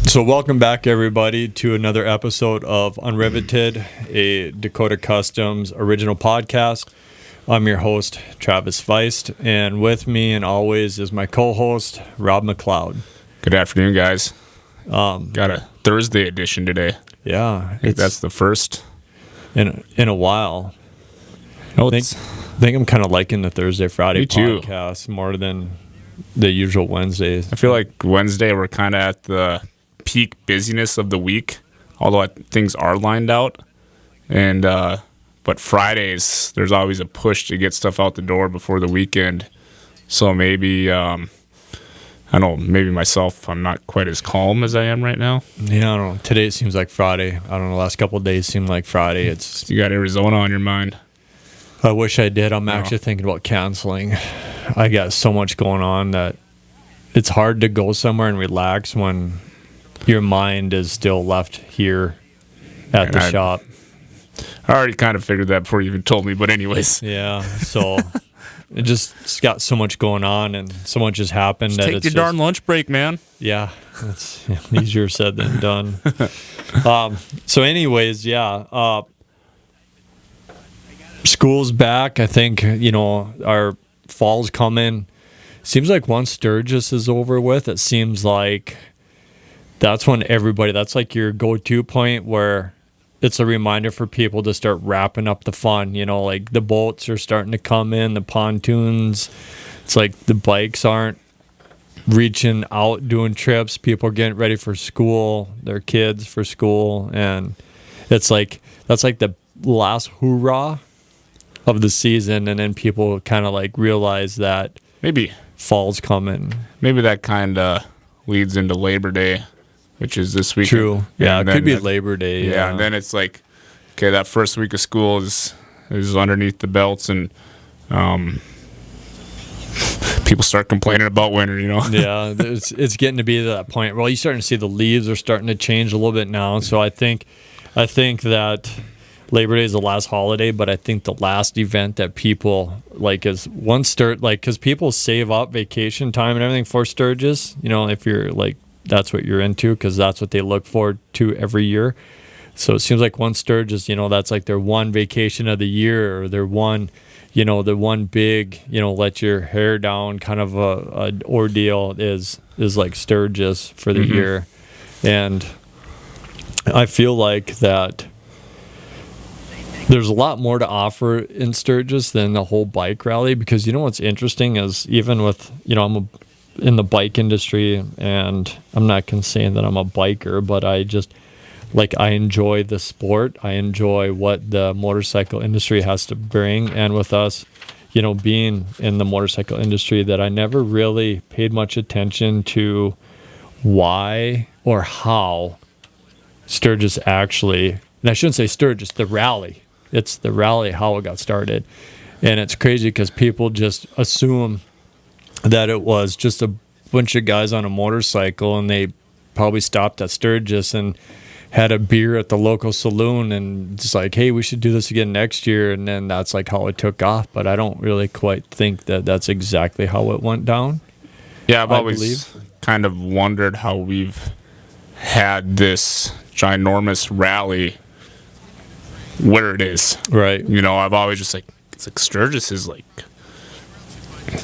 So welcome back, everybody, to another episode of un-RIVETED, a Dakota Customs original podcast. I'm your host, Travis Feist, and with me, and always, is my co-host, Rob McLeod. Good afternoon, guys. Got a Thursday edition today. Yeah. I think that's the first in a while. I think I'm kind of liking the Thursday, Friday podcast more than the usual Wednesdays. I feel like Wednesday we're kind of at the peak busyness of the week, although things are lined out. And but Fridays, there's always a push to get stuff out the door before the weekend. So maybe, I don't know, maybe myself, I'm not quite as calm as I am right now. Yeah, I don't know. Today it seems like Friday. I don't know, the last couple of days seem like Friday. You got Arizona on your mind. I wish I did. I'm actually thinking about canceling. I got so much going on that it's hard to go somewhere and relax when your mind is still left here at the shop. I already kind of figured that before you even told me, but anyways. Yeah, so it's got so much going on and so much has happened. Just take your darn lunch break, man. Yeah, it's easier said than done. So anyways, school's back. I think, our fall's coming. Seems like once Sturgis is over with, it seems like that's when that's like your go-to point where it's a reminder for people to start wrapping up the fun. Like the boats are starting to come in, the pontoons. It's like the bikes aren't reaching out doing trips. People are getting ready for school, their kids for school. And it's like, that's like the last hoorah of the season. And then people kind of like realize that maybe fall's coming. Maybe that kind of leads into Labor Day, which is this week. True. Yeah, it could be Labor Day. Yeah, and then it's like, okay, that first week of school is underneath the belts, and people start complaining about winter, Yeah, it's getting to be that point. Well, you're starting to see the leaves are starting to change a little bit now. So I think that Labor Day is the last holiday, but I think the last event that people like is because people save up vacation time and everything for Sturgis. If you're like, that's what you're into, because that's what they look forward to every year. So it seems like once Sturgis, that's like their one vacation of the year, or their one, the one big, let your hair down kind of a ordeal is like Sturgis for the year. And I feel like that there's a lot more to offer in Sturgis than the whole bike rally, because what's interesting is, even with, I'm in the bike industry, and I'm not saying that I'm a biker, but I just I enjoy the sport. I enjoy what the motorcycle industry has to bring. And with us, being in the motorcycle industry, that I never really paid much attention to why or how Sturgis actually, and I shouldn't say Sturgis, the rally. It's the rally, how it got started. And it's crazy because people just assume that it was just a bunch of guys on a motorcycle, and they probably stopped at Sturgis and had a beer at the local saloon and just like, hey, we should do this again next year. And then that's like how it took off. But I don't really quite think that that's exactly how it went down. Yeah, I've always kind of wondered how we've had this ginormous rally where it is. Right. I've always just it's like Sturgis is like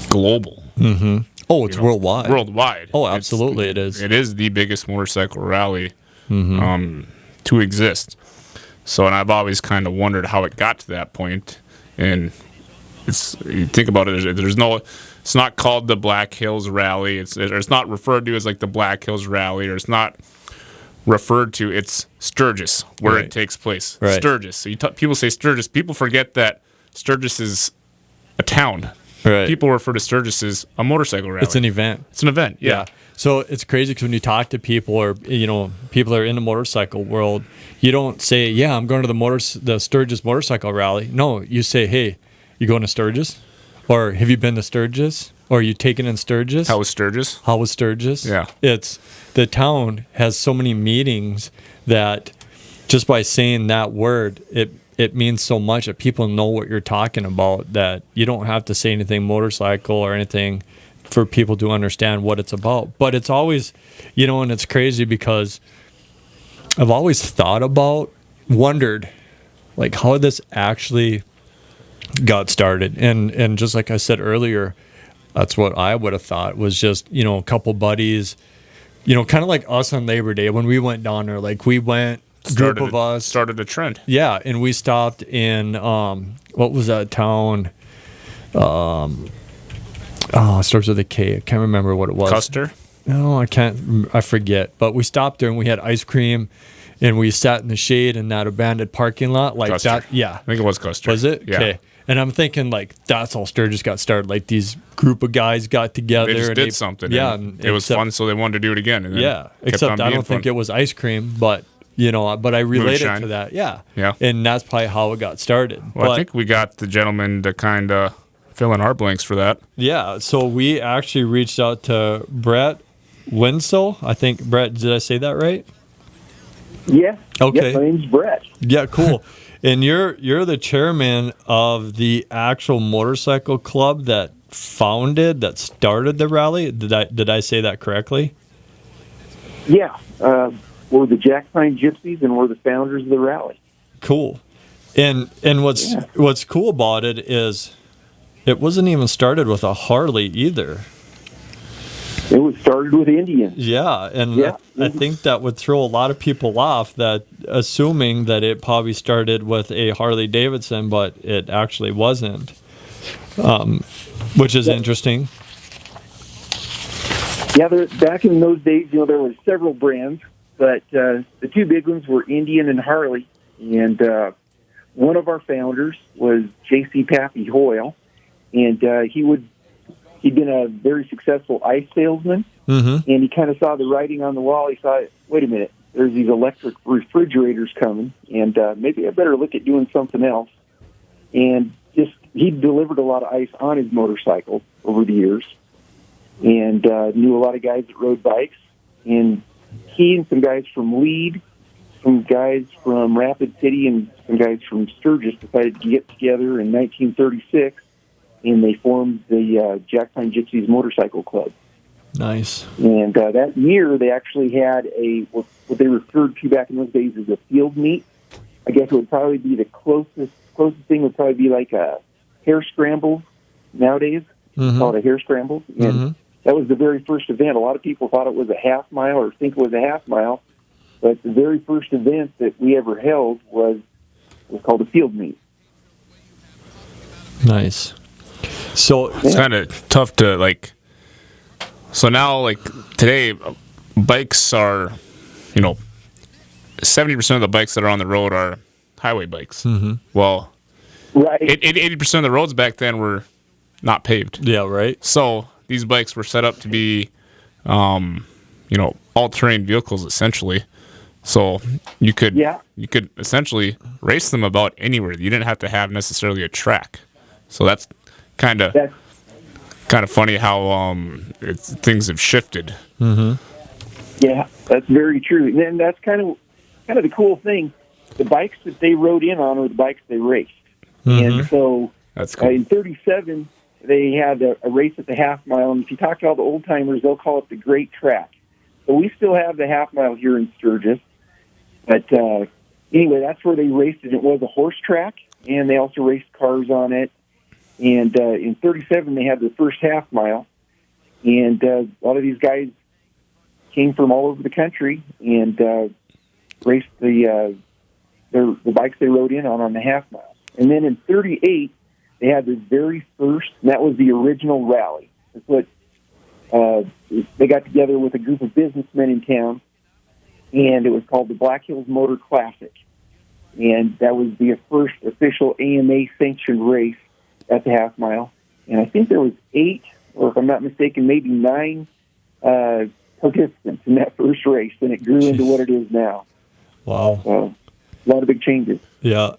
global. Mm-hmm. Oh, it's worldwide. Worldwide. Oh, absolutely, it is. It is the biggest motorcycle rally to exist. So, and I've always kind of wondered how it got to that point. And you think about it, it's not called the Black Hills Rally. It's not referred to as like the Black Hills Rally, or it's not referred to. It's Sturgis, where it takes place. Right. Sturgis. So people say Sturgis. People forget that Sturgis is a town. Right. People refer to Sturgis as a motorcycle rally. It's an event. It's an event, yeah. So it's crazy because when you talk to people, or people that are in the motorcycle world, you don't say, "Yeah, I'm going to the Sturgis motorcycle rally." No, you say, "Hey, you going to Sturgis?" Or "Have you been to Sturgis?" Or "Are you taken in Sturgis?" How was Sturgis? How was Sturgis? Yeah. It's the town has so many meanings that just by saying that word, it means so much that people know what you're talking about, that you don't have to say anything motorcycle or anything for people to understand what it's about. But it's always, and it's crazy because I've always wondered, like, how this actually got started. And just like I said earlier, that's what I would have thought was just, a couple buddies, kind of like us on Labor Day when we went down there. Like, we went, group of us. Started a trend. Yeah, and we stopped in, what was that town? It starts with a K. I can't remember what it was. Custer? No, I forget. But we stopped there and we had ice cream and we sat in the shade in that abandoned parking lot. Like Custer. that. Yeah. I think it was Custer. Was it? Yeah. Okay. And I'm thinking, like, that's how Sturgis got started. Like, these group of guys got together. They just and did something. Yeah. And it was fun, so they wanted to do it again. And yeah. Except I don't think it was ice cream, but, but I related Moonshine. to that. Yeah. Yeah. And that's probably how it got started. Well, I think we got the gentleman to kind of fill in our blanks for that. Yeah. So we actually reached out to Brett Winsell. I think, Brett, did I say that right? Yeah. Okay. Yeah, my name's Brett. Yeah, cool. And you're the chairman of the actual motorcycle club that started the rally. Did I say that correctly? Yeah. We're the Jackpine Gypsies, and we're the founders of the rally. Cool. And what's cool about it is it wasn't even started with a Harley either. It was started with Indians. Yeah, and I think that would throw a lot of people off, that assuming that it probably started with a Harley Davidson, but it actually wasn't, which is interesting. Yeah, back in those days, there were several brands, but the two big ones were Indian and Harley. And one of our founders was J.C. Pappy Hoyle, and he'd been a very successful ice salesman, and he kind of saw the writing on the wall. He thought, wait a minute, there's these electric refrigerators coming, and maybe I better look at doing something else. And he delivered a lot of ice on his motorcycle over the years, and knew a lot of guys that rode bikes. And he and some guys from Lead, some guys from Rapid City, and some guys from Sturgis decided to get together in 1936, and they formed the Jackpine Gypsies Motorcycle Club. Nice. And that year, they actually had what they referred to back in those days as a field meet. I guess it would probably be the closest thing would probably be like a hare scramble nowadays. Called a hare scramble. And that was the very first event. A lot of people thought it was a half mile or think it was a half mile. But the very first event that we ever held was called a field meet. Nice. So it's kind of tough to so now today bikes are 70% of the bikes that are on the road are highway bikes. Well, right. 80% of the roads back then were not paved. Yeah, right. So these bikes were set up to be all-terrain vehicles essentially. So you could essentially race them about anywhere. You didn't have to have necessarily a track. So that's kind of funny how things have shifted. Yeah, that's very true. And that's kind of the cool thing. The bikes that they rode in on are the bikes they raced. And so that's cool. In 37, they had a race at the half mile. And if you talk to all the old timers, they'll call it the Great Track. So we still have the half mile here in Sturgis. But anyway, that's where they raced it. It was a horse track, and they also raced cars on it. And in 37, they had their first half mile. And a lot of these guys came from all over the country and raced the bikes they rode in on the half mile. And then in 38, they had their very first, and that was the original rally. That's what they got together with a group of businessmen in town, and it was called the Black Hills Motor Classic. And that was the first official AMA-sanctioned race at the half mile. And I think there was 8, or if I'm not mistaken, maybe 9 participants in that first race, and it grew into what it is now. Wow. So, a lot of big changes. Yeah.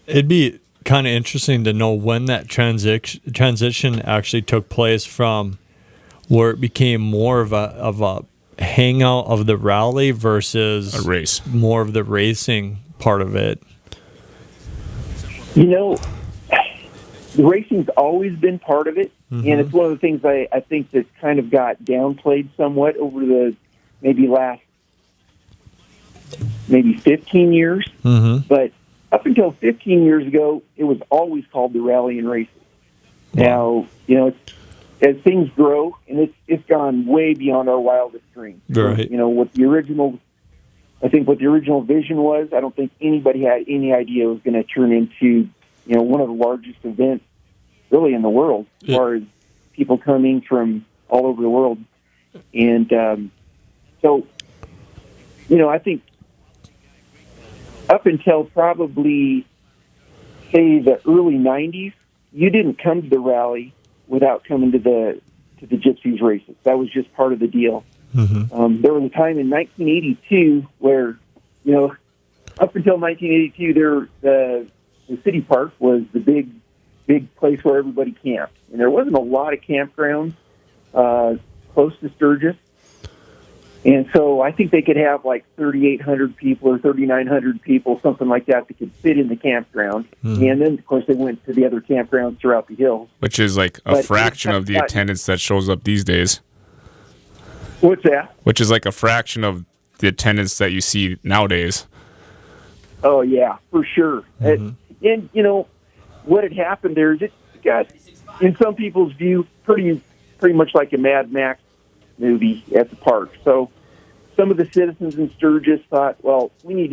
It'd be kind of interesting to know when that transition actually took place from where it became more of a hangout of the rally versus a race, more of the racing part of it. The racing's always been part of it, And it's one of the things I think that kind of got downplayed somewhat over the last 15 years. But up until 15 years ago, it was always called the Rally and Races. Now, as things grow, and it's gone way beyond our wildest dreams. Right. What the original vision was, I don't think anybody had any idea it was going to turn into, one of the largest events really in the world, as far as people coming from all over the world. And so, I think up until probably, say, the early 90s, you didn't come to the rally without coming to the Gypsies races. That was just part of the deal. There was a time in 1982 where, up until 1982, the city park was the big place where everybody camped. And there wasn't a lot of campgrounds close to Sturgis. And so I think they could have like 3,800 people or 3,900 people, something like that could fit in the campground. And then, of course, they went to the other campgrounds throughout the hills. Which is like a fraction of the attendance that shows up these days. What's that? Which is like a fraction of the attendance that you see nowadays. Oh, yeah, for sure. And what had happened there is it got, in some people's view, pretty much like a Mad Max movie at the park. So some of the citizens in Sturgis thought, well, we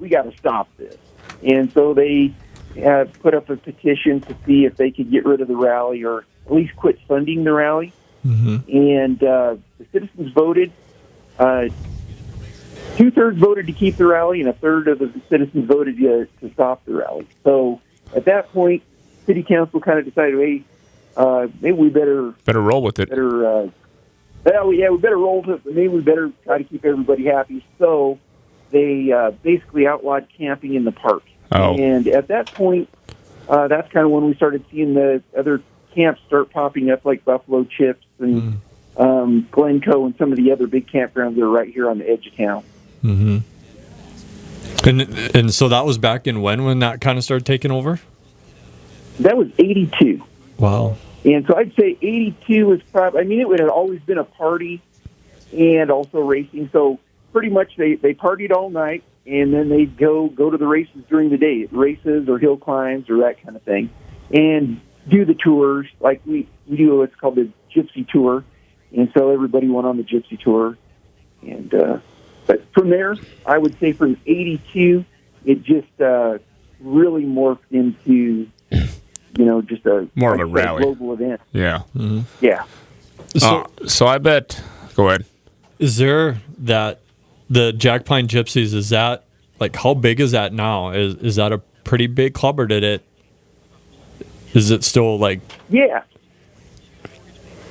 got to stop this. And so they put up a petition to see if they could get rid of the rally or at least quit funding the rally. And the citizens voted. 2/3 voted to keep the rally, and 1/3 of the citizens voted to stop the rally. So at that point, city council kind of decided, hey, maybe we better roll with it. We better roll with it, but maybe we better try to keep everybody happy. So they basically outlawed camping in the park. Oh. And at that point, that's kind of when we started seeing the other camps start popping up, like Buffalo Chips and Glencoe and some of the other big campgrounds that are right here on the edge of town. And so that was back in when that kind of started taking over? That was 82. Wow. And so I'd say 82 was probably, it had always been a party and also racing. So pretty much they partied all night, and then they'd go to the races during the day, races or hill climbs or that kind of thing, and do the tours. Like we do what's called the Gypsy Tour. And so everybody went on the Gypsy Tour. And but from there, I would say from 82, it just really morphed into, just more of a rally, global event. Yeah. Yeah. So I bet, go ahead. Is there the Jackpine Gypsies, is that, like, how big is that now? Is that a pretty big club, or is it still like... Yeah,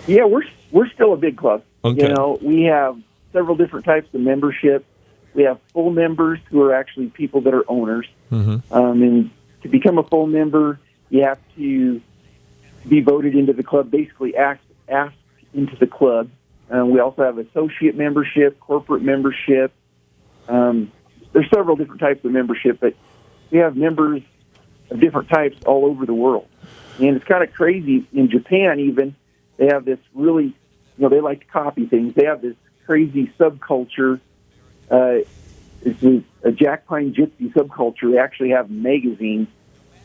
we're still a big club. Okay. We have several different types of membership. We have full members who are actually people that are owners. And to become a full member, you have to be voted into the club, basically asked into the club. We also have associate membership, corporate membership. There's several different types of membership, but we have members of different types all over the world. And it's kind of crazy. In Japan, even, they have this really, they like to copy things. They have this crazy subculture. It's a Jackpine Gypsy subculture. They actually have magazines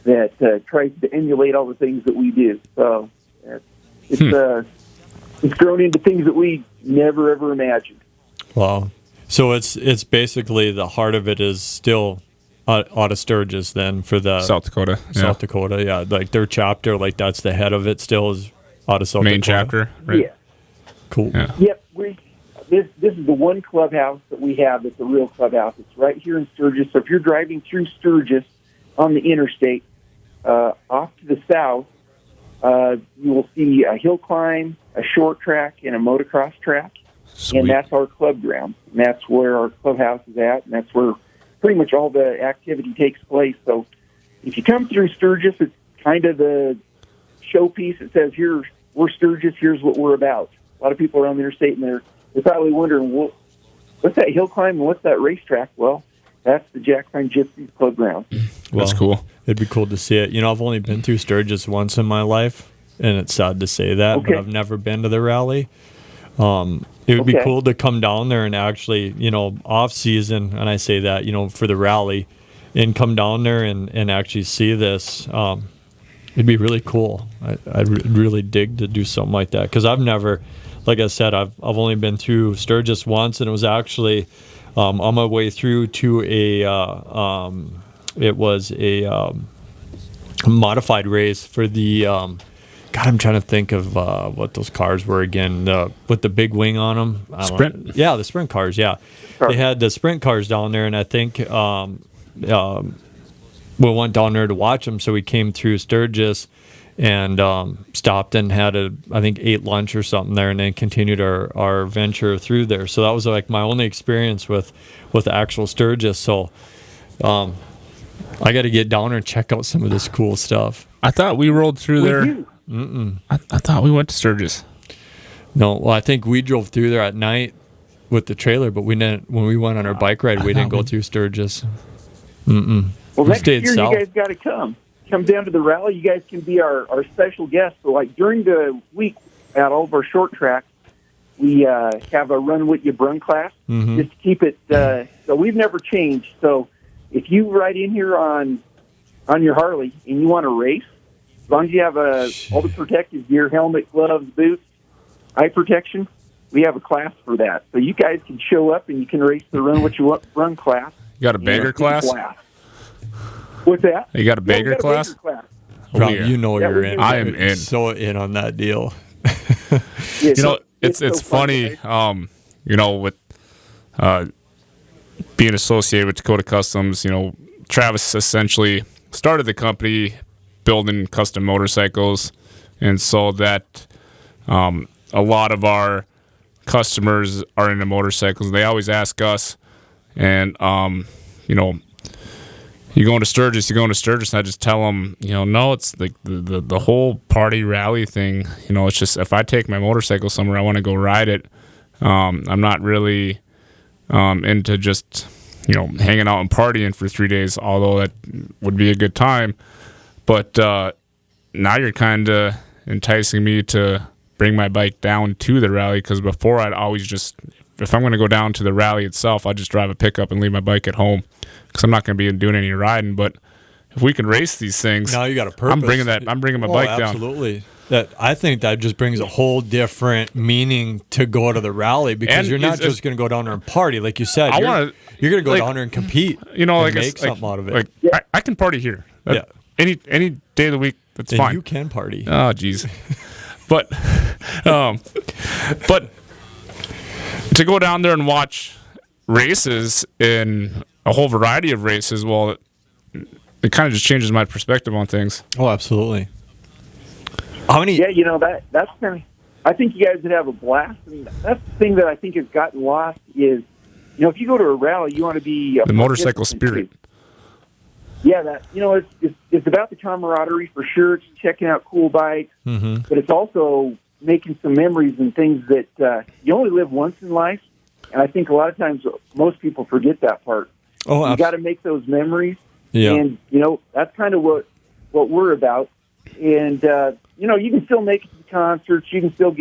that tries to emulate all the things that we do. So it's grown into things that we never, ever imagined. Wow. So it's basically the heart of it is still out of Sturgis then for the... South Dakota. South Dakota, yeah. Like their chapter, like that's the head of it still is out of South Dakota. Main chapter, right? Yeah. Cool. Yeah. Yep. This is the one clubhouse that we have that's a real clubhouse. It's right here in Sturgis. So if you're driving through Sturgis on the interstate, off to the south, you will see a hill climb, a short track, and a motocross track. Sweet. And that's our club ground. And that's where our clubhouse is at, and that's where pretty much all the activity takes place. So if you come through Sturgis, it's kind of the showpiece. It says, we're Sturgis, here's what we're about. A lot of people are on the interstate, and they're probably wondering, what's that hill climb and what's that racetrack? Well, that's the Jackpine Gypsies club ground. Well, that's cool. It'd be cool to see it. I've only been through Sturgis once in my life, and it's sad to say that, Okay. but I've never been to the rally. It would be Okay. cool to come down there and actually, off season, and I say that, for the rally, and come down there and actually see this. It'd be really cool. I'd really dig to do something like that, because I've never, like I said, I've only been through Sturgis once, and it was actually on my way through to it was a modified race for the God, I'm trying to think of what those cars were again, with the big wing on them. Sprint? Yeah, the sprint cars, yeah. They had the sprint cars down there, and I think we went down there to watch them, so we came through Sturgis and stopped and had ate lunch or something there, and then continued our venture through there. So that was like my only experience with actual Sturgis. So I got to get down there and check out some of this cool stuff. I thought we rolled through there. do. I thought we went to Sturgis. No, well, I think we drove through there at night with the trailer, but we didn't. When we went on our bike ride, we didn't go through Sturgis. Well, We next stayed year south. you guys got to come. Come down to the rally. You guys can be our special guests. So, like, during the week at all of our short tracks, we have a Run With You Brun class just to keep it. So we've never changed. So if you ride in here on your Harley and you want to race, as long as you have all the protective gear, helmet, gloves, boots, eye protection, we have a class for that. So you guys can show up and you can race the Run What You Run class. You got a bagger class? What's that? You got a bagger we got a class? bagger class. Rob, yeah. you know Yeah, you're we in. do. I am in. So in on that deal. Yeah, You so know, it's so funny, fun. with being associated with Dakota Customs, Travis essentially started the company building custom motorcycles, and so that a lot of our customers are into motorcycles. They always ask us, and you going to Sturgis, and I just tell them, no, it's like the whole party rally thing. It's just, if I take my motorcycle somewhere, I want to go ride it. I'm not really into just, hanging out and partying for 3 days, although that would be a good time. But now you're kind of enticing me to bring my bike down to the rally, because before I'd always just, if I'm going to go down to the rally itself, I'll just drive a pickup and leave my bike at home, because I'm not going to be doing any riding. But if we can race these things, Now you got a purpose. I'm bringing my bike down. Absolutely. I think that just brings a whole different meaning to go to the rally, because And you're not it's- just going to go down there and party, like you said. I You're wanna- going to go like, down there and compete. and make it's something out of it. Like I can party here. Yeah. Any day of the week, that's and fine. you can party. Oh, jeez. but to go down there and watch races in a whole variety of races, well, it kind of just changes my perspective on things. Oh, absolutely. How many? Yeah, that's kind of. I think you guys would have a blast. And that's the thing that I think has gotten lost is, if you go to a rally, you want to be The motorcycle spirit. Yeah, it's about the camaraderie for sure. It's checking out cool bikes, but it's also making some memories and things that you only live once in life. And I think a lot of times most people forget that part. Oh, You got to make those memories. Yeah. And, that's kind of what we're about. And, you can still make it to the concerts. You can still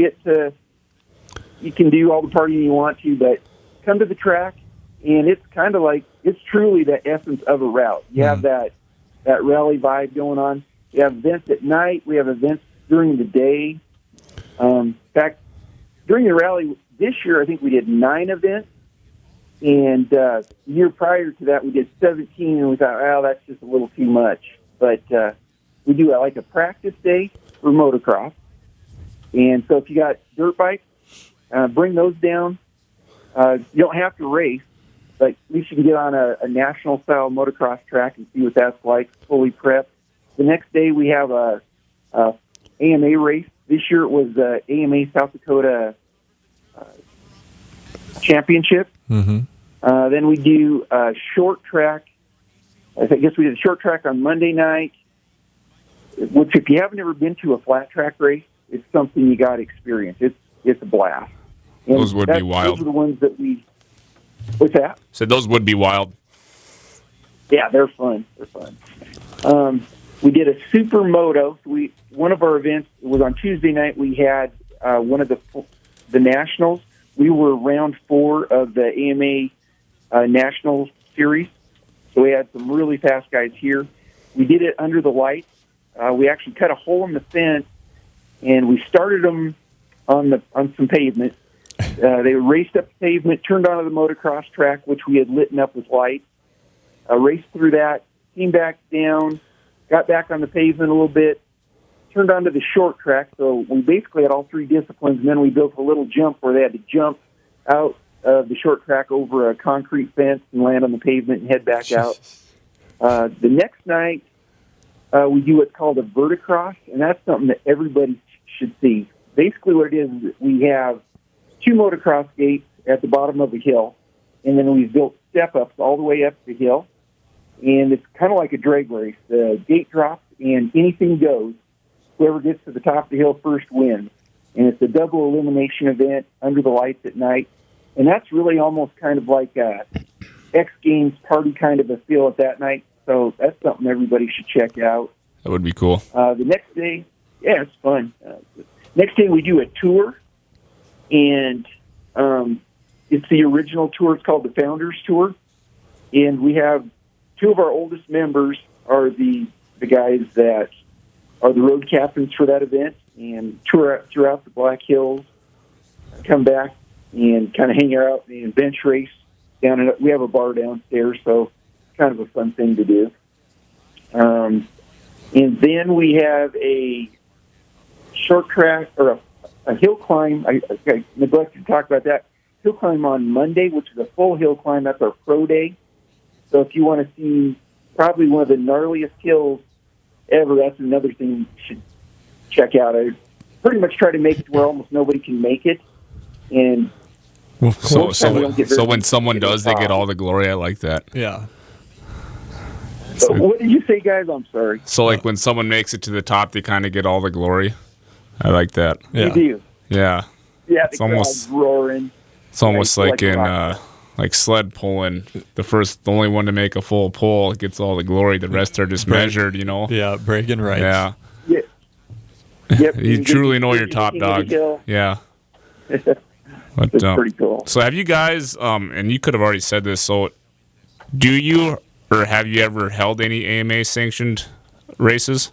you can do all the partying you want to, but come to the track, and it's kind of like, it's truly the essence of a route. You have that rally vibe going on. We have events at night. We have events during the day. In fact, during the rally this year, I think we did 9 events. And the year prior to that, we did 17, and we thought, well, that's just a little too much. But we do like a practice day for motocross. And so if you got dirt bikes, bring those down. You don't have to race, but at least you can get on a national-style motocross track and see what that's like, fully prepped. The next day we have a AMA race. This year it was the AMA South Dakota Championship. Then we do a short track. I guess we did a short track on Monday night, which if you haven't ever been to a flat track race, it's something you got to experience. It's a blast. And Those would be wild. Those are the ones that what's that? So those would be wild. Yeah, they're fun. Then We did a supermoto. One of our events was on Tuesday night. We had one of the nationals. We were round 4 of the AMA National Series, so we had some really fast guys here. We did it under the lights. We actually cut a hole in the fence, and we started them on some pavement. They raced up the pavement, turned onto the motocross track, which we had lit up with lights. Raced through that, came back down, got back on the pavement a little bit, turned onto the short track. So we basically had all 3 disciplines, and then we built a little jump where they had to jump out of the short track over a concrete fence and land on the pavement and head back out. The next night, we do what's called a verticross, and that's something that everybody should see. Basically what it is we have 2 motocross gates at the bottom of the hill, and then we've built step-ups all the way up the hill, and it's kind of like a drag race. The gate drops, and anything goes. Whoever gets to the top of the hill first wins, and it's a double elimination event under the lights at night, and that's really almost kind of like a X Games party kind of a feel at that night, so that's something everybody should check out. That would be cool. The next day, yeah, it's fun. Next day we do a tour, and it's the original tour. It's called the Founders Tour, and we have 2 of our oldest members are the guys that are the road captains for that event, and tour throughout the Black Hills, come back and kind of hang out and bench race down. We have a bar downstairs, so it's kind of a fun thing to do. And then we have a short track or a hill climb. I neglected to talk about that. Hill climb on Monday, which is a full hill climb. That's our pro day. So if you want to see probably one of the gnarliest hills ever, that's another thing you should check out. I pretty much try to make it to where almost nobody can make it. And so when someone does, they get all the glory. I like that. Yeah. What did you say, guys? I'm sorry. So like when someone makes it to the top, they kind of get all the glory. I like that. Yeah. You do. Yeah. Yeah, It's the almost- crowd's roaring. It's almost like in rock. like sled pulling. The only one to make a full pull gets all the glory. The rest are just measured, you know. Yeah, breaking rights. Yeah. Yeah. Yep. You truly know your top dog. Yeah. But, It's pretty cool. So have you guys, and you could have already said this, so do you or have you ever held any AMA sanctioned races?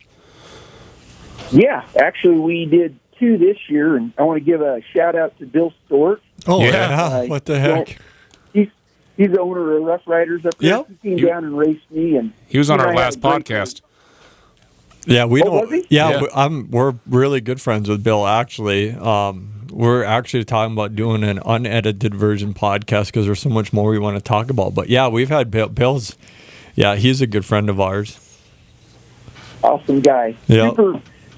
Yeah, actually, we did 2 this year, and I want to give a shout out to Bill Stewart. Oh, Yeah. yeah. What the heck? He's the owner of Rough Riders up there. Yep. He came down and raced me, and He was on he our and I had last a great podcast. Yeah, we Oh, don't. was he? Yeah, Yeah. we're really good friends with Bill. Actually, we're actually talking about doing an unedited version podcast because there's so much more we want to talk about. But yeah, we've had Bill's. Yeah, he's a good friend of ours. awesome guy. Yep.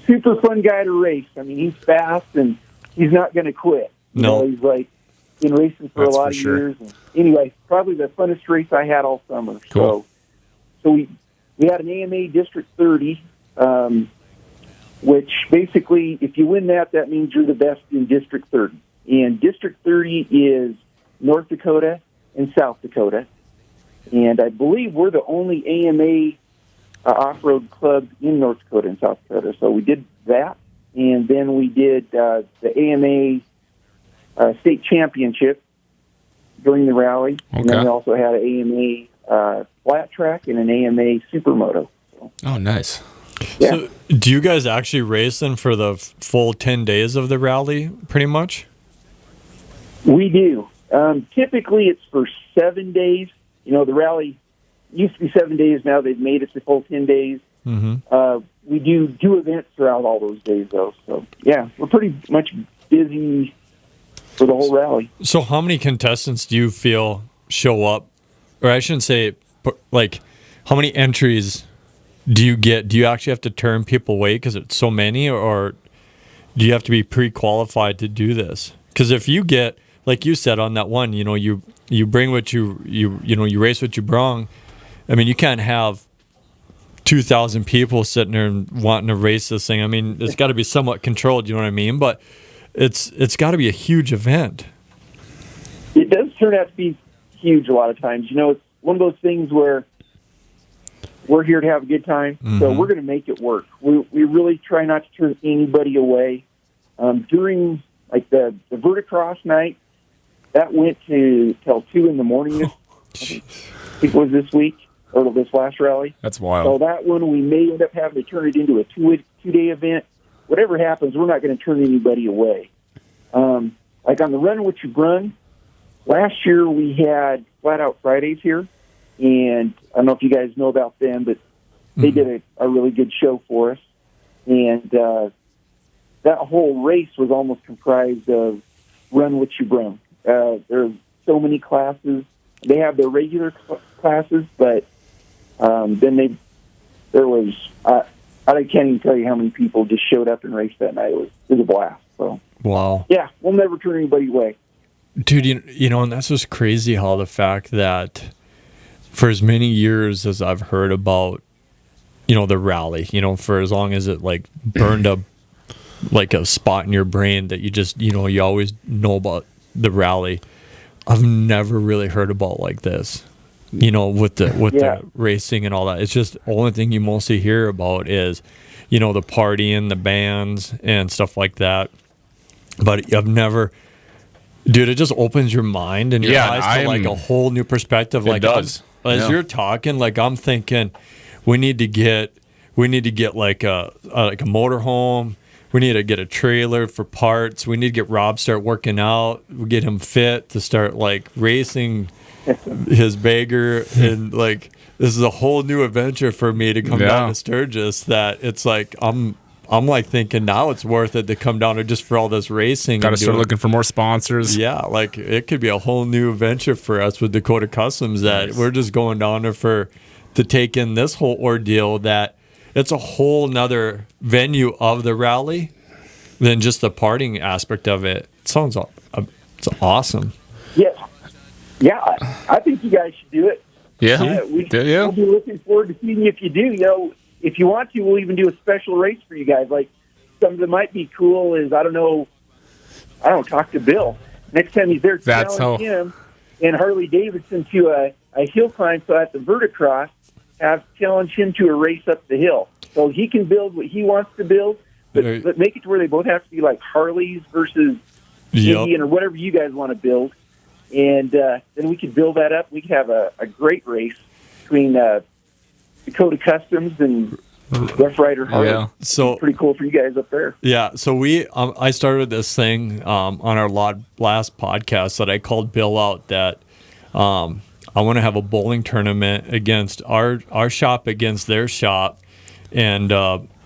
Super fun guy to race. I mean, he's fast, and he's not going to quit. You No. know, he's like been racing for That's a lot for of sure. years. And anyway, probably the funnest race I had all summer. Cool. So we had an AMA District 30, which basically, if you win that means you're the best in District 30. And District 30 is North Dakota and South Dakota. And I believe we're the only AMA off-road club in North Dakota and South Dakota. So we did that. And then we did the AMA state championship during the rally. And then Okay. we also had an AMA flat track and an AMA supermoto. So, Oh, nice. yeah. So, do you guys actually race then for the full 10 days of the rally, pretty much? We do. Typically, it's for 7 days. You know, the rally used to be 7 days. Now they've made it to full 10 days. Mm-hmm. We do events throughout all those days, though. So, yeah, we're pretty much busy for the whole rally. So, how many contestants do you feel show up? Or I shouldn't say, but like, how many entries do you get? Do you actually have to turn people away because it's so many, or do you have to be pre-qualified to do this? Because if you get, like you said on that one, you know, you bring what you race what you bring. I mean, you can't have 2,000 people sitting there and wanting to race this thing. I mean, it's got to be somewhat controlled. You know what I mean? But it's got to be a huge event. It does turn out to be huge a lot of times. You know, it's one of those things where we're here to have a good time, so we're going to make it work. We really try not to turn anybody away. During like the Verticross night, that went till 2 in the morning. I think it was this week or this last rally. That's wild. So that one we may end up having to turn it into a two-day event. Whatever happens, we're not going to turn anybody away. Like on the Run What You Run, last year we had Flat Out Fridays here, and I don't know if you guys know about them, but they did a really good show for us. And that whole race was almost comprised of Run What You Run. There's so many classes. They have their regular classes, but then there was I can't even tell you how many people just showed up and raced that night. It was a blast. So wow. Yeah, we'll never turn anybody away. Dude, you know, and that's just crazy how the fact that for as many years as I've heard about, you know, the rally, you know, for as long as it like burned up like a spot in your brain that you just, you know, you always know about the rally, I've never really heard about like this, you know, with the racing and all that. It's just the only thing you mostly hear about is, you know, the partying, the bands and stuff like that. But I've never, dude, it just opens your mind and your eyes to like a whole new perspective. Like, it does. As you're talking, like I'm thinking, we need to get like a motorhome. We need to get a trailer for parts. We need to get Rob start working out. We get him fit to start like racing his bagger, and like this is a whole new adventure for me to come down to Sturgis. That it's like I'm like thinking now it's worth it to come down there just for all this racing. Got to start looking for more sponsors. Yeah, like it could be a whole new adventure for us with Dakota Customs. That we're just going down there to take in this whole ordeal. That it's a whole nother venue of the rally than just the partying aspect of it. It sounds it's awesome. Yeah, I think you guys should do it. We'll be looking forward to seeing you if you do. You know, if you want to, we'll even do a special race for you guys. Like something that might be cool is I don't talk to Bill next time he's there. Challenge him and Harley Davidson to a hill climb. So at the Verticross, challenge him to a race up the hill. So he can build what he wants to build, but make it to where they both have to be like Harleys versus Indian or whatever you guys want to build. And then we could build that up. We could have a great race between Dakota Customs and Rough Rider Harley. Yeah, so pretty cool for you guys up there. Yeah, so I started this thing on our last podcast that I called Bill out that I want to have a bowling tournament against our shop against their shop, and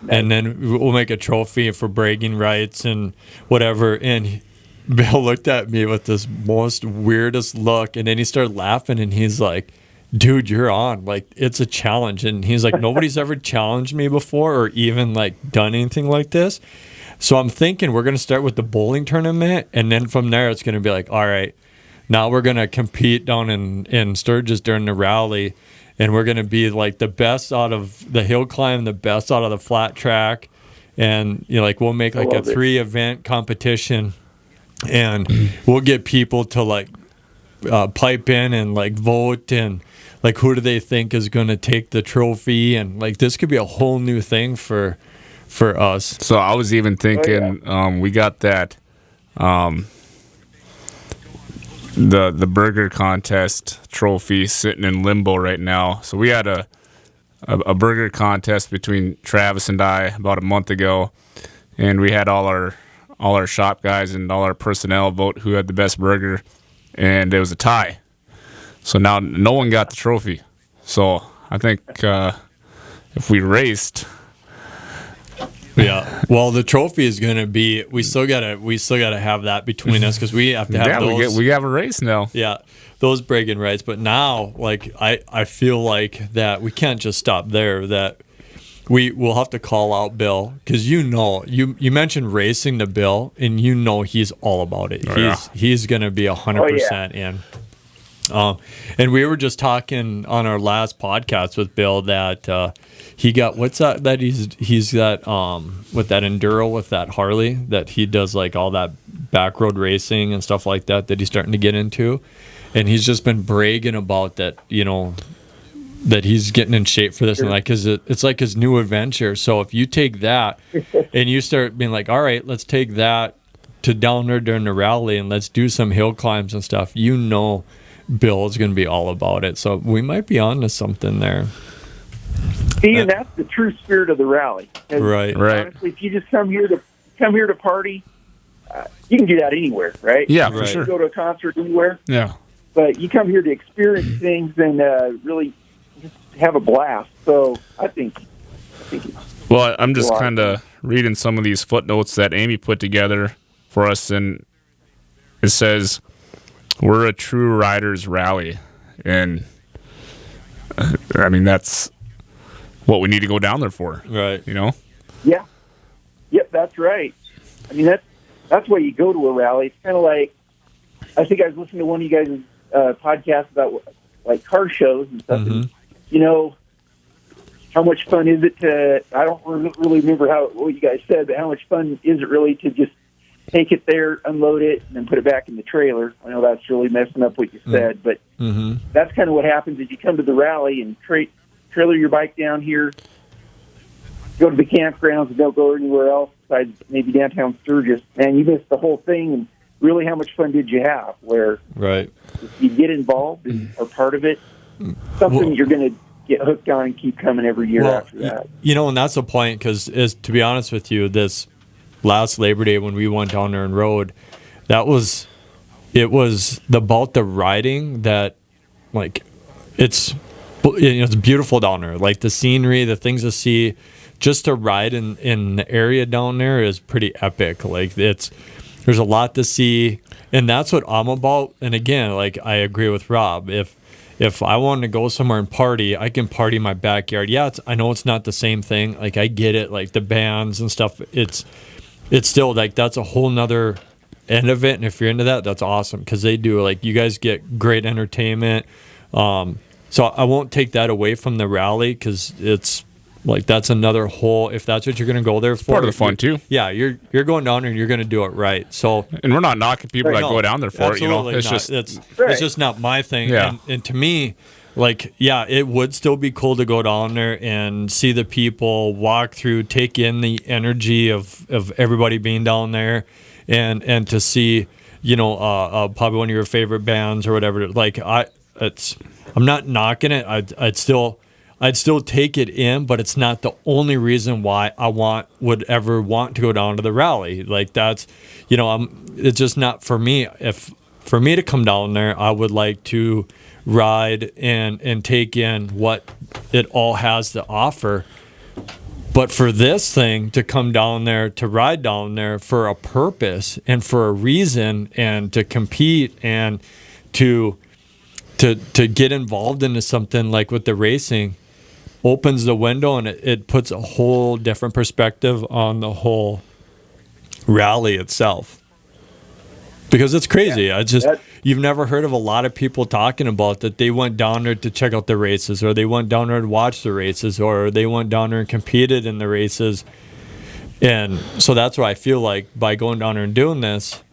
then we'll make a trophy for bragging rights and whatever. And Bill looked at me with this most weirdest look, and then he started laughing, and he's like, dude, you're on. Like, it's a challenge. And he's like, nobody's ever challenged me before or even, like, done anything like this. So I'm thinking we're going to start with the bowling tournament, and then from there it's going to be like, all right, now we're going to compete down in Sturgis during the rally, and we're going to be, like, the best out of the hill climb, the best out of the flat track, and, you know, like, we'll make, like, a 3-event competition. And we'll get people to like pipe in and like vote and like who do they think is going to take the trophy, and like this could be a whole new thing for us. So I was even thinking we got that the burger contest trophy sitting in limbo right now. So we had a burger contest between Travis and I about a month ago, and we had all our shop guys and all our personnel vote who had the best burger, and it was a tie. So now no one got the trophy. So I think if we raced, yeah. Well, the trophy is going to be. We still gotta have that between us because we have to have those. We have a race now. Yeah, those bragging rights. But now, like I feel like that we can't just stop there. That we will have to call out Bill because you mentioned racing to Bill, and you know he's all about it. He's going to be 100% in. And we were just talking on our last podcast with Bill that he got he's got with that enduro with that Harley that he does like all that back road racing and stuff like that he's starting to get into, and he's just been bragging about that, you know, that he's getting in shape for this, and like it's like his new adventure. So if you take that and you start being like, all right, let's take that to down there during the rally and let's do some hill climbs and stuff, Bill is going to be all about it. So we might be on to something there. See, and that's the true spirit of the rally. Right. Honestly, if you just come here to party, you can do that anywhere, right? Yeah, Right. for sure. You go to a concert anywhere. Yeah. But you come here to experience things and really just have a blast. So I think Well, I'm just kind of reading some of these footnotes that Amy put together for us, and it says, we're a true riders rally. And I mean, that's what we need to go down there for. Right. You know? Yeah. Yep, that's right. I mean, that's why you go to a rally. It's kind of like, I think I was listening to one of you guys' podcasts about like car shows and stuff. Mm-hmm. And, you know, how much fun is it to, I don't really remember what you guys said, but how much fun is it really to just take it there, unload it, and then put it back in the trailer? I know that's really messing up what you said, but that's kind of what happens is you come to the rally and trailer your bike down here, go to the campgrounds and don't go anywhere else besides maybe downtown Sturgis, and you miss the whole thing. And really, how much fun did you have? Where Right. if you get involved and are part of it, something you're going to get hooked on and keep coming every year after that. And that's the point, because to be honest with you, this last Labor Day when we went down there and rode, it was about the riding that, like, it's beautiful down there. Like the scenery, the things to see, just to ride in the area down there is pretty epic. Like there's a lot to see, and that's what I'm about. And again, like I agree with Rob. If I want to go somewhere and party, I can party in my backyard. Yeah, I know it's not the same thing. Like I get it, like the bands and stuff. It's still like that's a whole nother end of it. And if you're into that, that's awesome, because they do, like, you guys get great entertainment. So I won't take that away from the rally, because it's like that's another whole. If that's what you're going to go there for, Part of the fun too. Yeah, you're going down there and you're going to do it right. So, and we're not knocking people that go down there for it. You know, it's not. just It's just not my thing. Yeah. And to me, like, yeah, it would still be cool to go down there and see the people, walk through, take in the energy of everybody being down there, and to see, probably one of your favorite bands or whatever. Like I'm not knocking it. I'd still take it in, but it's not the only reason why I would ever want to go down to the rally. Like that's, it's just not for me. If for me to come down there, I would like to ride and take in what it all has to offer. But for this thing to come down there, to ride down there for a purpose and for a reason, and to compete and to get involved into something like with the racing, opens the window, and it puts a whole different perspective on the whole rally itself. Because it's crazy. Yeah, you've never heard of a lot of people talking about that they went down there to check out the races, or they went down there to watch the races, or they went down there and competed in the races. And so that's why I feel like by going down there and doing this,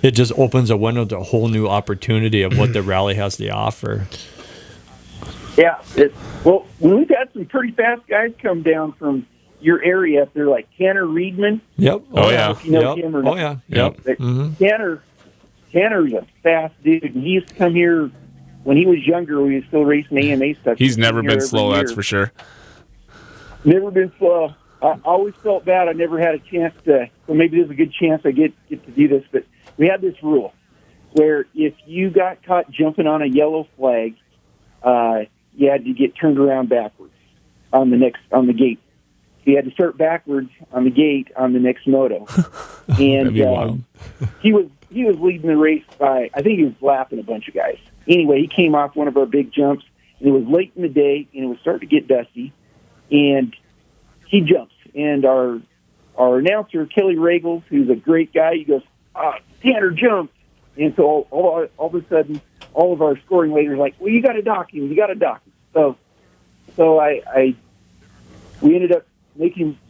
it just opens a window to a whole new opportunity of what the rally has to offer. Yeah. Well, we've had some pretty fast guys come down from your area up there, like Tanner Reedman. Yep. Oh, yeah. If you know him or not. Oh, yeah. Yep. Mm-hmm. Tanner's a fast dude. He used to come here when he was younger. We was still racing AMA stuff. He's never been slow, that's for sure. Never been slow. I always felt bad. I never had a chance to. So maybe there's a good chance I get to do this. But we had this rule where if you got caught jumping on a yellow flag, you had to get turned around backwards on the gate. So you had to start backwards on the gate on the next moto. And he was leading the race by, I think he was lapping a bunch of guys. Anyway, he came off one of our big jumps, and it was late in the day, and it was starting to get dusty, and he jumps. And our announcer, Kelly Regals, who's a great guy, he goes, Tanner jumped. And so all of a sudden, all of our scoring leaders are like, well, you got to dock him. So we ended up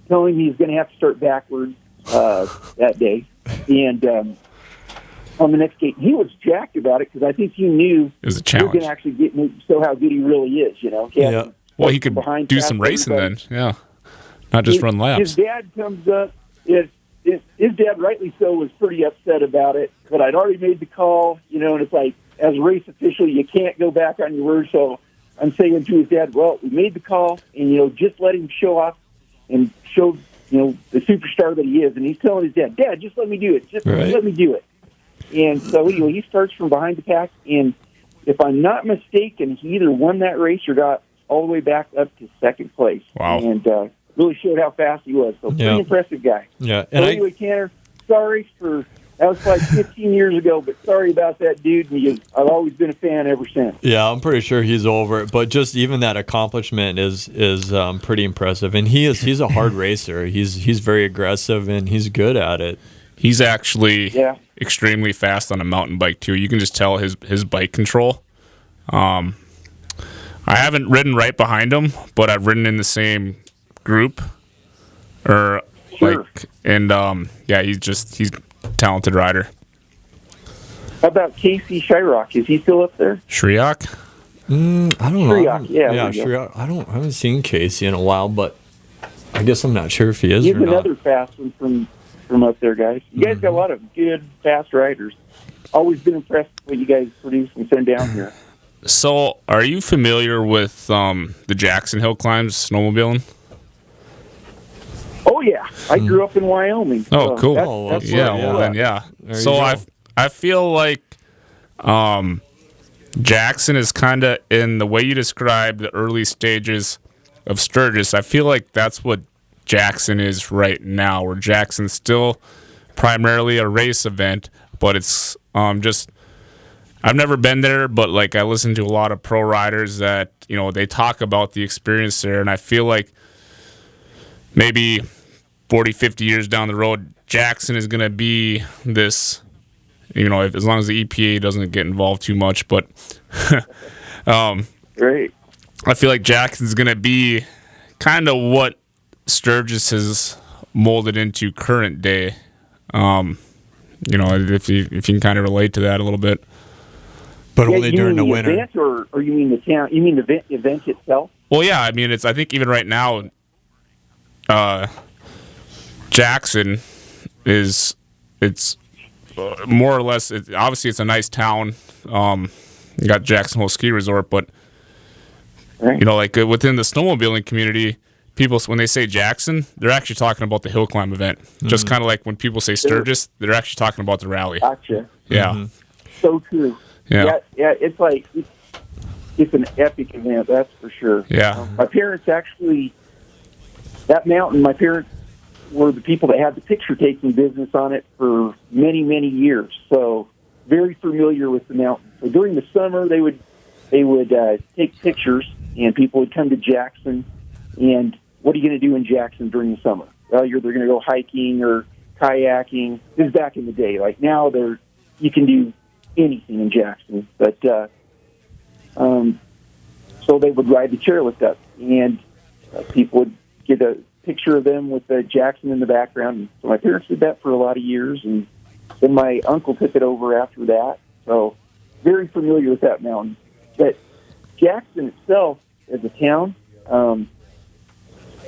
telling him he's going to have to start backwards that day. And on the next gate. He was jacked about it because I think he knew It was a he was challenge. going to actually show how good he really is. Yeah. Well, he could do some racing then. Yeah. Not just run laps. His dad comes up. His dad, rightly so, was pretty upset about it. But I'd already made the call, and it's like, as a race official, you can't go back on your word. So I'm saying to his dad, well, we made the call, and, just let him show off and show, the superstar that he is. And he's telling his dad, Dad, just let me do it. Just let me do it. And so anyway, he starts from behind the pack. And if I'm not mistaken, he either won that race or got all the way back up to second place. Wow. And really showed how fast he was. So pretty impressive guy. Yeah. And so anyway, Tanner, sorry for... That was like 15 years ago, but sorry about that, dude. I've always been a fan ever since. Yeah, I'm pretty sure he's over it. But just even that accomplishment is pretty impressive. And he's a hard racer. He's very aggressive, and he's good at it. He's actually extremely fast on a mountain bike, too. You can just tell his bike control. I haven't ridden right behind him, but I've ridden in the same group. He's a talented rider. How about Casey Shyrock? Is he still up there? Shriak? I don't know. Shriak, Shriak. I haven't seen Casey in a while, but I guess I'm not sure if he is He's or not. another fast one from up there, guys. You guys got a lot of good, fast riders. Always been impressed with what you guys produce and send down here. So, are you familiar with the Jackson Hill climbs, snowmobiling? Oh yeah, I grew up in Wyoming. Oh, cool. There So you go. I feel like Jackson is kind of in the way you described the early stages of Sturgis. I feel like that's what Jackson is right now, where Jackson's still primarily a race event, but it's just. I've never been there, but like I listen to a lot of pro riders that they talk about the experience there, and I feel like maybe 40, 50 years down the road, Jackson is going to be this, as long as the EPA doesn't get involved too much. But Great. I feel like Jackson's going to be kind of what Sturgis has molded into current day. If you can kind of relate to that a little bit. But only during the winter. Event or you mean the town? You mean the event itself? Well, yeah. I mean, I think even right now, Jackson it's more or less. Obviously, it's a nice town. You got Jackson Hole Ski Resort, but like within the snowmobiling community, people when they say Jackson, they're actually talking about the hill climb event. Just kind of like when people say Sturgis, they're actually talking about the rally. Gotcha. Yeah. So true. Yeah. It's like it's an epic event, that's for sure. Yeah. My parents actually that mountain. My parents were the people that had the picture taking business on it for many, many years. So very familiar with the mountain. So during the summer, they would take pictures, and people would come to Jackson. And what are you going to do in Jackson during the summer? Well, they're going to go hiking or kayaking. This is back in the day. Like now, you can do anything in Jackson. But so they would ride the chairlift up, and people would get a picture of them with Jackson in the background. And so my parents did that for a lot of years, and then my uncle took it over after that. So very familiar with that mountain. But Jackson itself as a town,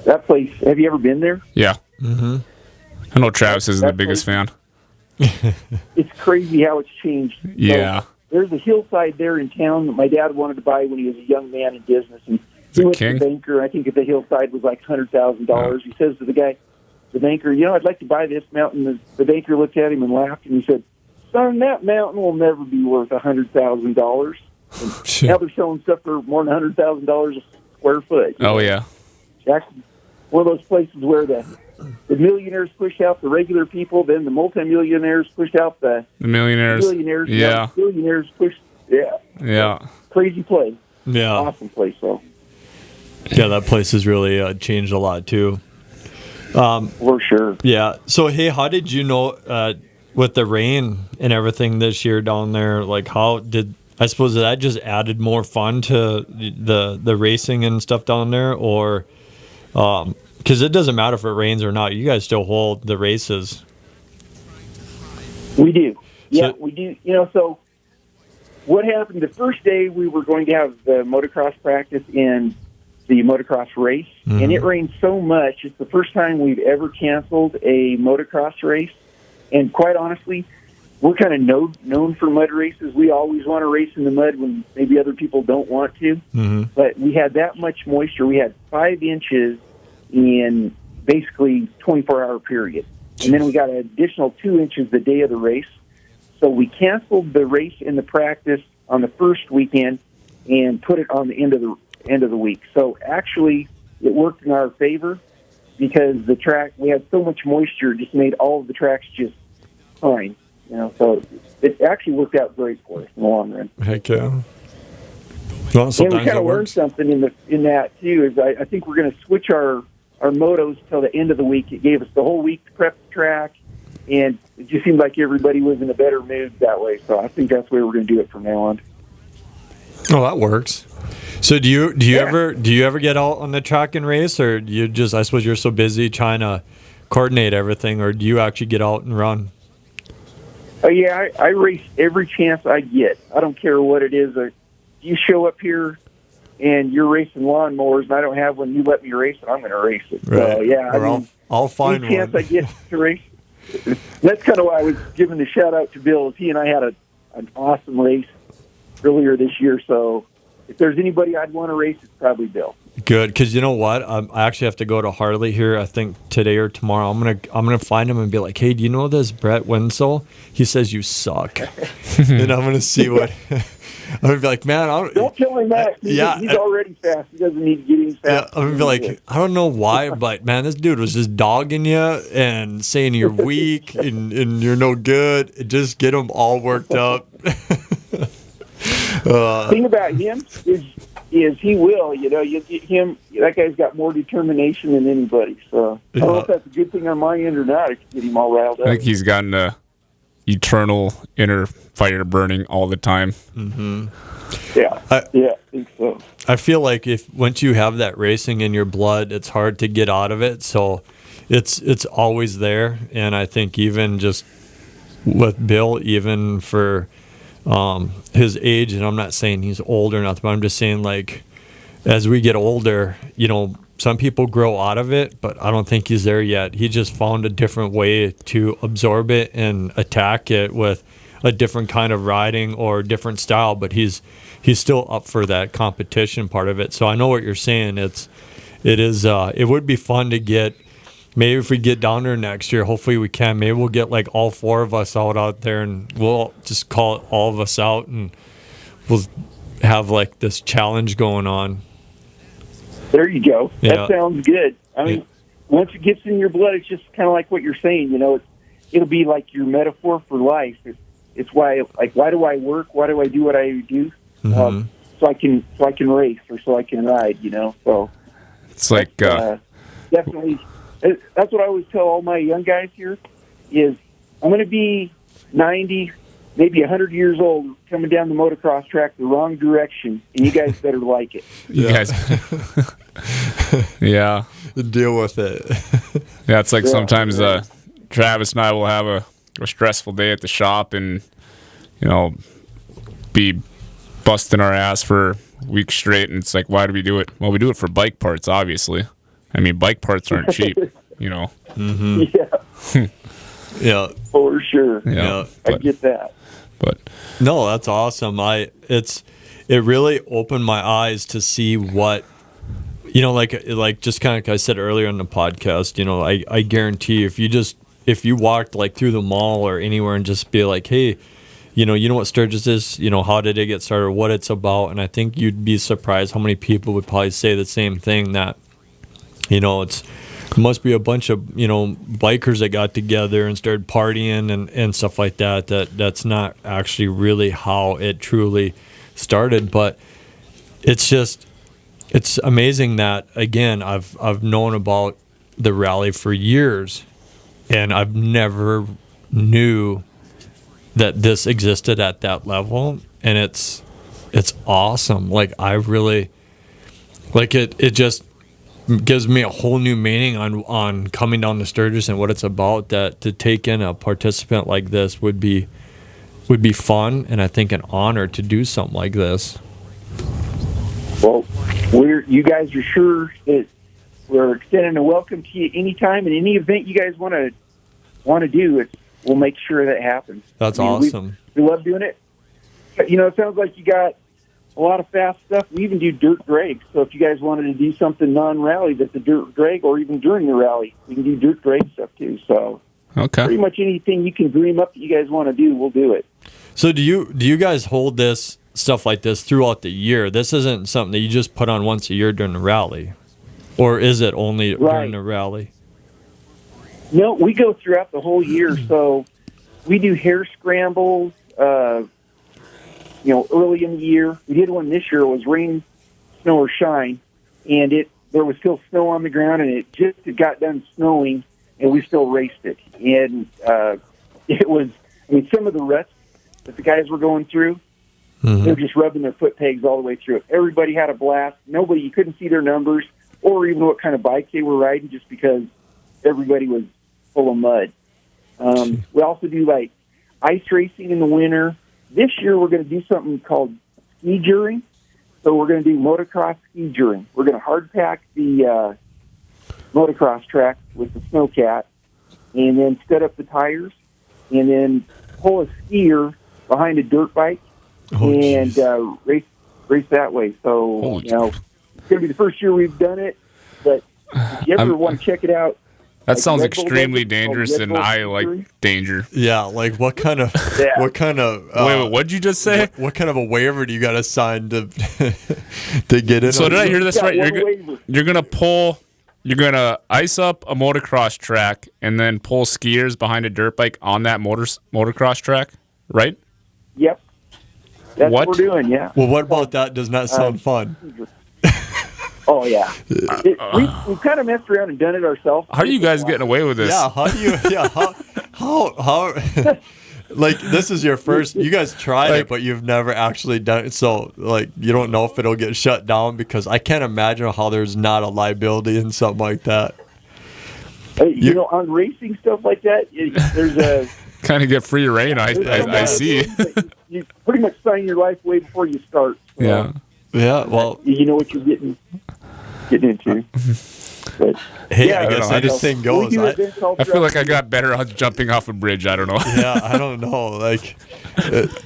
that place, have you ever been there? Yeah. Mm-hmm. I know Travis isn't the biggest fan. It's crazy how it's changed. Yeah. So there's a hillside there in town that my dad wanted to buy when he was a young man in business. And he went to the banker. I think the hillside was like $100,000. He says to the guy, the banker, I'd like to buy this mountain. The banker looked at him and laughed, and he said, son, that mountain will never be worth $100,000. Now they're selling stuff for more than $100,000 a square foot. Oh, yeah. Jackson's one of those places where the millionaires push out the regular people, then the multimillionaires push out the millionaires. Yeah. Billionaires push. Yeah. Yeah. Crazy place. Yeah. Awesome place, though. Yeah, that place has really changed a lot, too. For sure. Yeah. So, hey, how did you know with the rain and everything this year down there, like I suppose that just added more fun to the racing and stuff down there, or because it doesn't matter if it rains or not, you guys still hold the races. We do. Yeah, we do. So what happened the first day, we were going to have the motocross practice and the motocross race, and it rained so much. It's the first time we've ever canceled a motocross race. And quite honestly, we're kind of known for mud races. We always want to race in the mud when maybe other people don't want to. But we had that much moisture. We had 5 inches in basically 24-hour period. And then we got an additional 2 inches the day of the race. So we canceled the race and the practice on the first weekend and put it on the end of the week. So actually, it worked in our favor because the track, we had so much moisture, just made all of the tracks just fine. So it actually worked out great for us in the long run. Heck yeah. Well, and we kind of learned something in that too. Is I think we're going to switch our motos till the end of the week. It gave us the whole week to prep the track, and it just seemed like everybody was in a better mood that way. So I think that's the way we're going to do it from now on. Oh, that works. So do you ever get out on the track and race, or do you just, I suppose you're so busy trying to coordinate everything, or do you actually get out and run? Oh yeah, I race every chance I get. I don't care what it is. You show up here and you're racing lawnmowers, and I don't have one. You let me race it, I'm going to race it. Right. So yeah, I'll find any chance one. I get to race. That's kind of why I was giving the shout out to Bill. He and I had an awesome race earlier this year. So if there's anybody I'd want to race, it's probably Bill. Good, because you know what? I actually have to go to Harley here. I think today or tomorrow. I'm gonna find him and be like, "Hey, do you know this Brett Winsell? He says you suck," and I'm gonna see what. I'm gonna be like, "Man, don't tell him that. He's already fast. He doesn't need to get him fast." Yeah, I'm gonna be like, I don't know why, but man, this dude was just dogging you and saying you're weak and you're no good. Just get him all worked up. The thing about him is he will, you get him, that guy's got more determination than anybody. So I don't know if that's a good thing on my end or not. I can get him all riled up. I think he's got an eternal inner fire burning all the time. Yeah, I think so. I feel like once you have that racing in your blood, it's hard to get out of it. So it's always there. And I think even just with Bill, even for his age, and I'm not saying he's old or nothing, but I'm just saying, like, as we get older, some people grow out of it, but I don't think he's there yet. He just found a different way to absorb it and attack it with a different kind of riding or different style, but he's still up for that competition part of it. So I know what you're saying. It would be fun to get. Maybe if we get down there next year, hopefully we can. Maybe we'll get like all 4 of us out there, and we'll just call it all of us out, and we'll have like this challenge going on. There you go. Yeah. That sounds good. I mean, once it gets in your blood, it's just kind of like what you're saying. It'll be like your metaphor for life. It's why do I work? Why do I do what I do? So I can race or so I can ride. So it's like definitely. That's what I always tell all my young guys here is I'm going to be 90, maybe 100 years old coming down the motocross track the wrong direction, and you guys better like it. You guys. Yeah. Deal with it. Yeah, it's like sometimes Travis and I will have a stressful day at the shop and, be busting our ass for weeks straight, and it's like, why do we do it? Well, we do it for bike parts, obviously. I mean, bike parts aren't cheap, Yeah. Yeah. For sure. Yeah. I get that. But no, that's awesome. It really opened my eyes to see what, like just kind of like I said earlier in the podcast, I guarantee if you walked like through the mall or anywhere and just be like, hey, you know what Sturgis is, how did it get started, what it's about, and I think you'd be surprised how many people would probably say the same thing, that it must be a bunch of bikers that got together and started partying and stuff like that. That's not actually really how it truly started. But it's amazing that, again, I've known about the rally for years, and I've never knew that this existed at that level, and it's awesome. Like, I really like it. It just gives me a whole new meaning on coming down to Sturgis and what it's about. That to take in a participant like this would be would be fun, and I think an honor to do something like this. Well, you guys are sure that we're extending a welcome to you anytime and any event you guys want to do. We'll make sure that happens. That's awesome. We love doing it. You know, it sounds like you got a lot of fast stuff. We even do dirt drag. So if you guys wanted to do something non-rally that's a dirt drag, or even during the rally, we can do dirt drag stuff too. So pretty much anything you can dream up that you guys want to do, we'll do it. So do you guys hold this stuff like this throughout the year? This isn't something that you just put on once a year during the rally, or is it only during the rally? No, we go throughout the whole year. So we do hair scrambles. Early in the year, we did one this year. It was rain, snow, or shine, and there was still snow on the ground, and it just got done snowing, and we still raced it. And it was, some of the ruts that the guys were going through, they were just rubbing their foot pegs all the way through it. Everybody had a blast. You couldn't see their numbers or even what kind of bike they were riding, just because everybody was full of mud. We also do like ice racing in the winter. This year we're going to do something called ski juring. So we're going to do motocross ski juring. We're going to hard pack the motocross track with the snowcat, and then set up the tires, and then pull a skier behind a dirt bike and race that way. So it's going to be the first year we've done it. But if you ever want to check it out. That sounds extremely dangerous, and I like danger. Yeah, like what kind of wait, what'd you just say? What kind of a waiver do you got to sign to get in? So did I hear this right? You're gonna ice up a motocross track and then pull skiers behind a dirt bike on that motocross track, right? Yep. That's what we're doing. Yeah. Well, what about that? Does not sound fun. Oh, yeah. We've kind of messed around and done it ourselves. How are you guys getting away with this? Yeah, how like, this is your first, you guys tried it, but you've never actually done it. So, like, you don't know if it'll get shut down, because I can't imagine how there's not a liability in something like that. On racing stuff like that, there's a... kind of get free reign, I see. You pretty much sign your life way before you start. So, yeah, well... You know what you're getting into. But, hey, I guess how this thing goes. I feel like I got better on jumping off a bridge. I don't know. Yeah, I don't know. Like,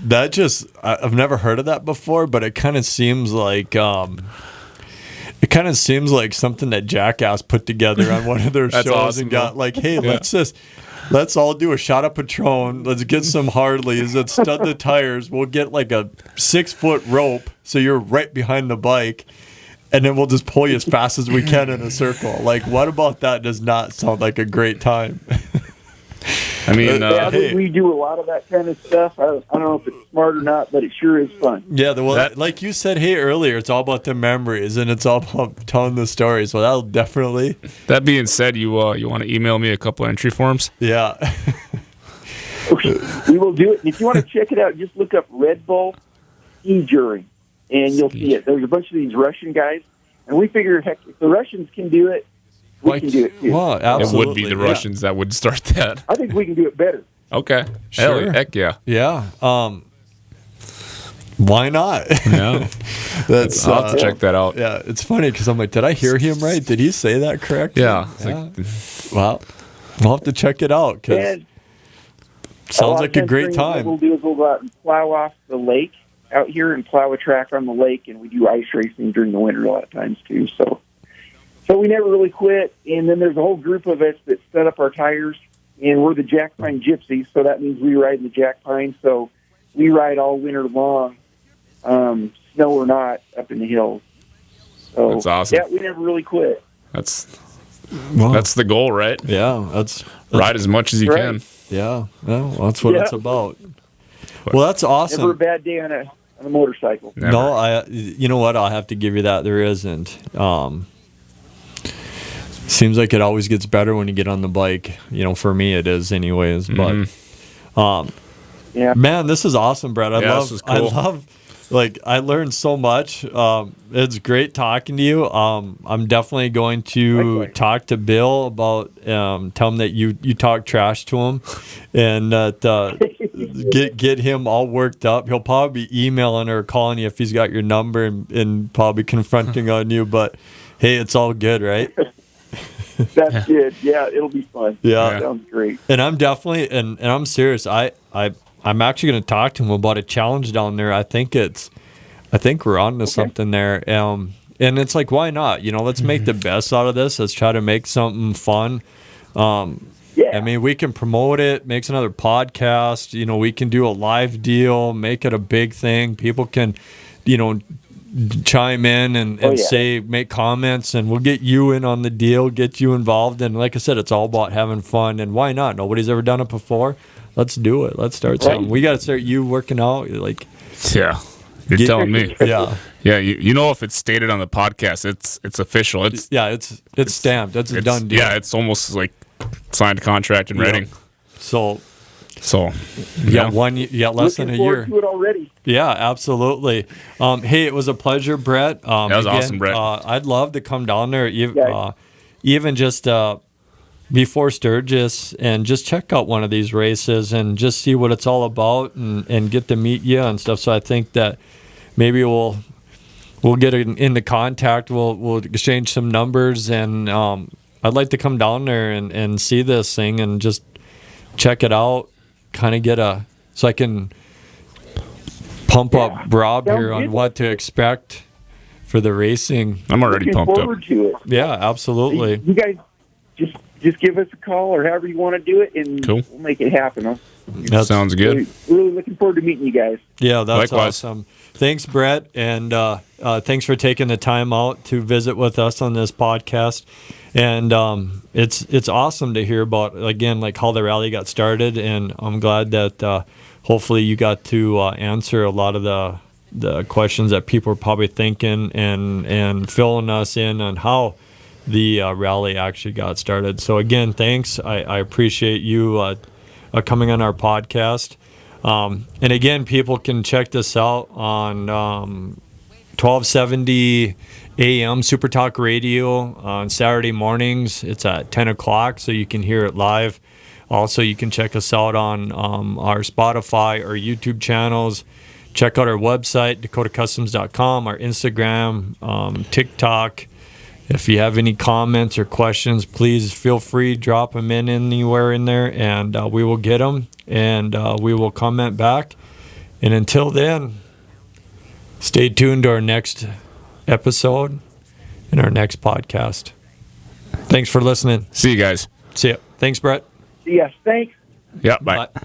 that just... I've never heard of that before, but it kind of seems like... It kind of seems like something that Jackass put together on one of their shows, awesome, and got like, hey, let's all do a shot of Patron. Let's get some Harleys. Let's stud the tires. We'll get like a 6-foot rope so you're right behind the bike, and then we'll just pull you as fast as we can in a circle. Like, what about that does not sound like a great time? I mean, we do a lot of that kind of stuff. I don't know if it's smart or not, but it sure is fun. Yeah, like you said, earlier, it's all about the memories, and it's all about telling the stories. So that'll definitely. That being said, you want to email me a couple entry forms? Yeah. We will do it. And if you want to check it out, just look up Red Bull ski juring, and you'll see it. There's a bunch of these Russian guys, and we figure, heck, if the Russians can do it, we can do it too. Well, absolutely. It would be the Russians that would start that. I think we can do it better. Okay. Sure. Heck yeah. Yeah. Why not? Yeah. I'll have to check that out. Yeah, it's funny because I'm like, did I hear him right? Did he say that correctly? Yeah. Well, we'll have to check it out, because sounds like a great time. What we'll do is we'll go out and plow off the lake out here and plow a track on the lake, and we do ice racing during the winter a lot of times too. So we never really quit, and then there's a whole group of us that set up our tires, and we're the Jackpine Gypsies, so that means we ride in the Jackpine, so we ride all winter long, snow or not, up in the hills. So, that's awesome. Yeah, we never really quit. That's the goal, right? Yeah, that's ride as much as you can. Yeah, well, that's what it's about. Well, that's awesome. Never a bad day on a motorcycle. Never. No, you know what? I'll have to give you that. There isn't. Seems like it always gets better when you get on the bike. For me it is anyways. But yeah, man, this is awesome, Brett. I love like I learned so much. It's great talking to you. I'm definitely going to Likewise. talk to Bill about tell him that you talk trash to him, and that get him all worked up. He'll probably be emailing or calling you if he's got your number and probably confronting on you. But hey, it's all good, right? That's good. Yeah, it'll be fun. Yeah. Sounds great. And I'm definitely and I'm serious. I'm actually going to talk to him about a challenge down there. I think we're on to something there. And it's like, why not? You know, let's make the best out of this. Let's try to make something fun. Yeah. I mean, we can promote it, makes another podcast. You know, we can do a live deal, make it a big thing. People can, you know, chime in and say, make comments, and we'll get you in on the deal, get you involved. And like I said, it's all about having fun. And why not? Nobody's ever done it before. Let's do it. Let's start something. We got to start you working out. Like, Yeah. You're telling me. yeah. Yeah, you know, if it's stated on the podcast, it's official. It's Stamped. That's a done deal. Yeah, it's almost like signed contract and ready. So yeah. Less than a year. Looking forward to it already. Yeah, absolutely. Hey, it was a pleasure, Brett. That was awesome, Brett. I'd love to come down there, even just before Sturgis, and just check out one of these races and just see what it's all about and get to meet you and stuff. So I think that maybe we'll get into contact. We'll exchange some numbers, and I'd like to come down there and see this thing and just check it out, kind of so I can pump up Rob here on what to expect for the racing. I'm already Looking pumped forward up. to it. Yeah, absolutely. You guys just give us a call or however you want to do it, and Cool. we'll make it happen. Sounds good. Really looking forward to meeting you guys. Yeah, that's Likewise. awesome. Thanks, Brett, and thanks for taking the time out to visit with us on this podcast. And it's awesome to hear about, again, like how the rally got started, and I'm glad that hopefully you got to answer a lot of the questions that people are probably thinking and filling us in on how the rally actually got started. So again, thanks. I appreciate you coming on our podcast. And again, people can check this out on 1270 AM Super Talk Radio on Saturday mornings. It's at 10 o'clock, so you can hear it live. Also, you can check us out on our Spotify or YouTube channels. Check out our website, dakotacustoms.com, our Instagram, TikTok. If you have any comments or questions, please feel free, drop them in anywhere in there, and we will get them, and we will comment back. And until then, stay tuned to our next episode and our next podcast. Thanks for listening. See you guys. See ya. Thanks, Brett. Yes, thanks. Yeah, bye. Bye.